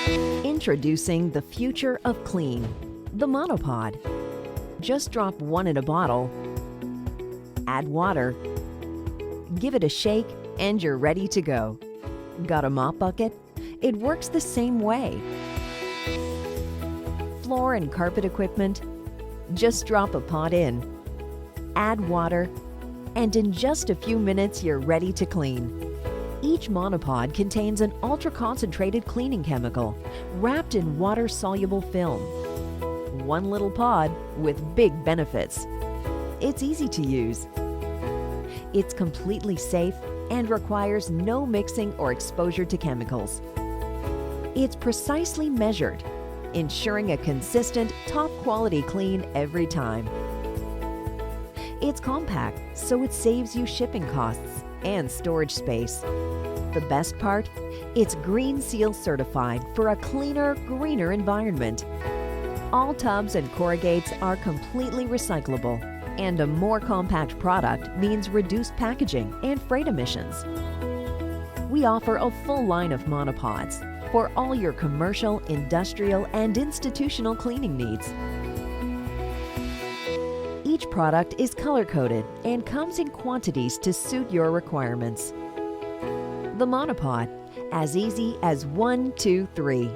Introducing the future of clean, the Monopod. Just drop one in a bottle, add water, give it a shake, and you're ready to go. Got a mop bucket? It works the same way. Floor and carpet equipment? Just drop a pod in, add water, and in just a few minutes you're ready to clean. Each monopod contains an ultra-concentrated cleaning chemical wrapped in water-soluble film. One little pod with big benefits. It's easy to use. It's completely safe and requires no mixing or exposure to chemicals. It's precisely measured, ensuring a consistent, top-quality clean every time. It's compact, so it saves you shipping costs and storage space. The best part? It's Green Seal certified for a cleaner, greener environment. All tubs and corrugates are completely recyclable, and a more compact product means reduced packaging and freight emissions. We offer a full line of monopods for all your commercial, industrial, and institutional cleaning needs. Each product is color-coded and comes in quantities to suit your requirements. The Monopod, as easy as 1, 2, 3.